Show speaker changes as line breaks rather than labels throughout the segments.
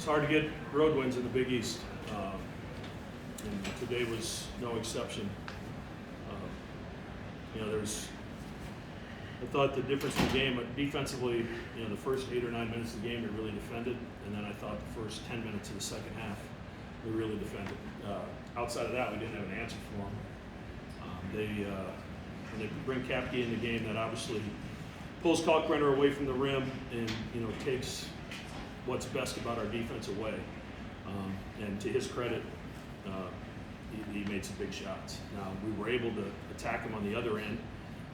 hard to get road wins in the Big East, and today was no exception. I thought the difference in the game, defensively, the first 8 or 9 minutes of the game, we really defended, and then I thought the first 10 minutes of the second half, we really defended. Outside of that, we didn't have an answer for them. When they bring Kapke in the game, that obviously pulls Kalkbrenner away from the rim and takes what's best about our defense away. And to his credit, he made some big shots. Now we were able to attack him on the other end,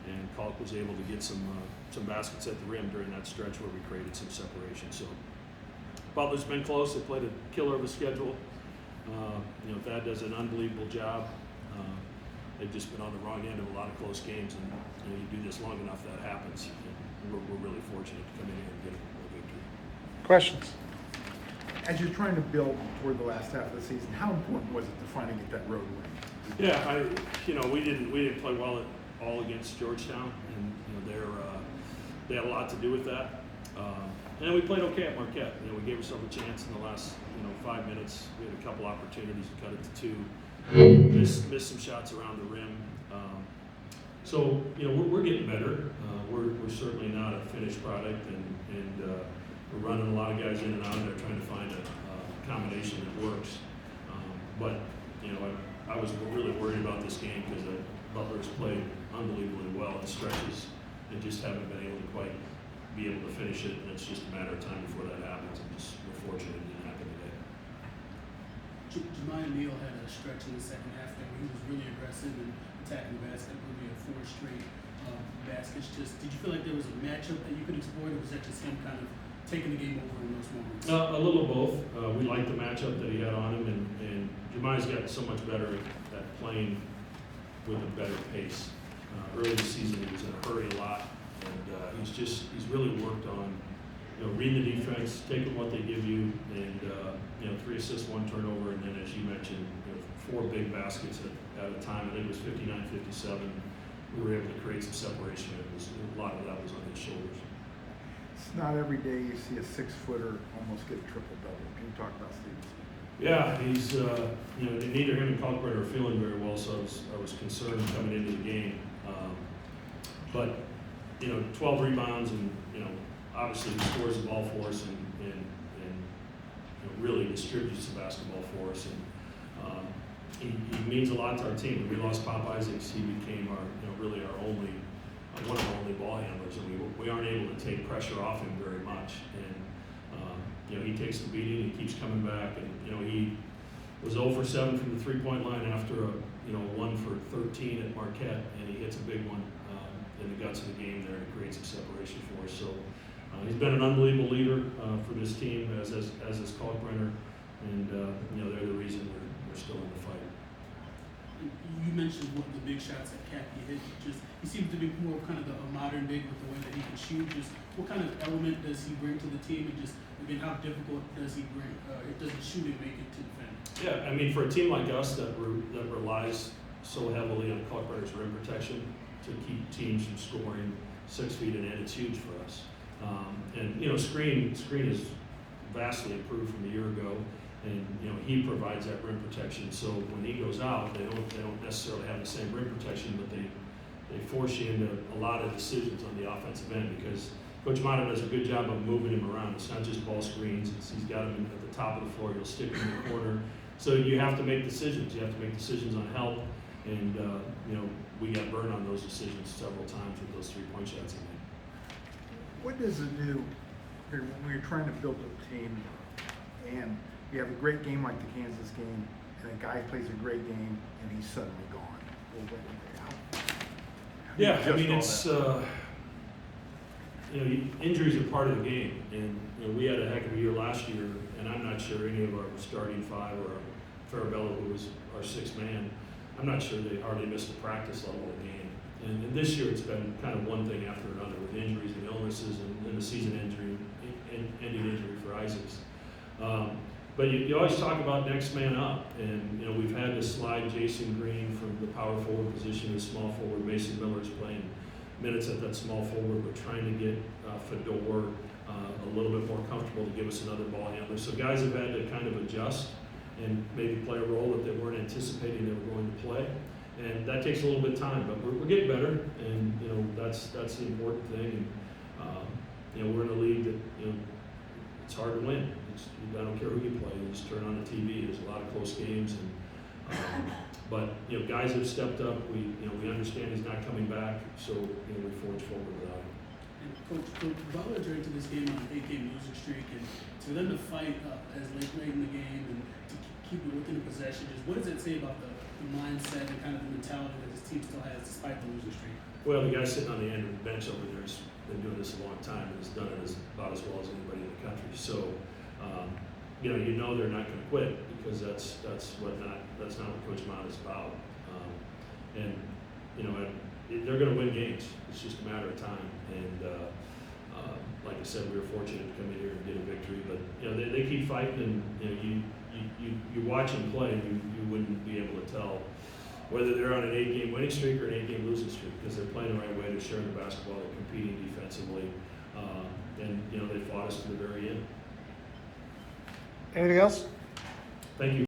and Kalk was able to get some baskets at the rim during that stretch where we created some separation. So Butler's been close. They played a killer of a schedule. Thad does an unbelievable job. They've just been on the wrong end of a lot of close games, and you do this long enough, that happens. And we're really fortunate to come in here and get a victory.
Questions?
As you're trying to build toward the last half of the season, how important was it to finally get that road win?
Yeah, we didn't play well at all against Georgetown, and they had a lot to do with that. And we played okay at Marquette. We gave ourselves a chance in the last 5 minutes. We had a couple opportunities to cut it to 2. Missed some shots around the rim. So we're getting better. We're certainly not a finished product, and we're running a lot of guys in and out of there trying to find a combination that works. But I was really worried about this game because Butler's played unbelievably well in stretches and just haven't been able to quite be able to finish it, and it's just a matter of time before that happens. And we're fortunate it didn't happen today.
Jemiah Neal had a stretch in the second half there where he was really aggressive and attacking the basket, maybe a 4 straight baskets. Did you feel like there was a matchup that you could exploit, or was that just him kind of taking the game over in those moments?
A little of both. We liked the matchup that he had on him, and Jemiah's gotten so much better at playing with a better pace. Early this season, he was in a hurry a lot, and he's really worked on reading the defense, taking what they give you, and 3 assists, 1 turnover, and then, as you mentioned, 4 big baskets at a time. I think it was 59-57. We were able to create some separation. A lot of that was on his shoulders.
It's not every day you see a 6-footer almost get a triple-double. Can you talk about Stevenson?
Yeah, he's neither him and Kalkbrenner are feeling very well, so I was concerned coming into the game. But 12 rebounds, and obviously he scores the ball for us and really distributes the basketball for us. And he means a lot to our team. When we lost Pop Isaacs, he became really our only one of our only ball handlers, and we aren't able to take pressure off him very much. And he takes the beating, he keeps coming back, and he was 0 for 7 from the 3-point line after a 1 for 13 at Marquette, and he hits a big one in the guts of the game there to create some separation for us. So he's been an unbelievable leader for this team, as is Kalkbrenner, and they're the reason we're still in the fight.
You mentioned what the big shots that Kapke hit. He seems to be more kind of a modern big with the way that he can shoot. What kind of element does he bring to the team, and again, how difficult does he bring? Does the shooting make it to defend?
Yeah, I mean, for a team like us that relies so heavily on Kalkbrenner's rim protection to keep teams from scoring 6 feet and in, it's huge for us. And screen is vastly improved from a year ago, and he provides that rim protection. So when he goes out, they don't necessarily have the same rim protection, but they force you into a lot of decisions on the offensive end, because Coach Mata does a good job of moving him around. It's not just ball screens. He's got him at the top of the floor. He'll stick him in the corner. So you have to make decisions. You have to make decisions on help, and we got burned on those decisions several times with those 3-point shots he made.
What does when you're trying to build a team, and you have a great game like the Kansas game, and a guy plays a great game, and he's suddenly gone?
Yeah, I mean, it's injuries are part of the game, and we had a heck of a year last year, and I'm not sure any of our starting 5 or Farabello, who was our 6th man, I'm not sure they hardly missed a practice level of game. And this year it's been kind of one thing after another with injuries and illnesses, and then the season ending injury for Isaacs. But you always talk about next man up, and we've had to slide Jason Green from the power forward position to small forward. Mason Miller's playing minutes at that small forward. We're trying to get Fedor a little bit more comfortable to give us another ball handler. So guys have had to kind of adjust and maybe play a role that they weren't anticipating they were going to play. And that takes a little bit of time, but we're getting better, and you know that's the important thing. And you know, we're in a league that, you know, it's hard to win. I don't care who you play. You just turn on the TV. There's a lot of close games, and but you know, guys have stepped up. We understand he's not coming back, so you know, we forge forward without him.
And Coach Butler joined to this game on an 8-game losing streak, and for them to fight as late in the game and to keep it within the possession, just what does it say about the mindset and kind of the mentality that this team still has despite the losing streak?
Well, the guy sitting on the end of the bench over there has been doing this a long time and has done it about as well as anybody in the country. So, you know they're not going to quit, because that's not what Coach Mott is about. And you know, they're going to win games. It's just a matter of time. And like I said, we were fortunate to come in here and get a victory. But you know, they keep fighting, and you know, you watch them play, and you wouldn't be able to tell whether they're on an 8-game winning streak or an 8-game losing streak, because they're playing the right way. They're sharing the basketball. They're competing defensively, and you know, they fought us to the very end.
Anything else?
Thank you.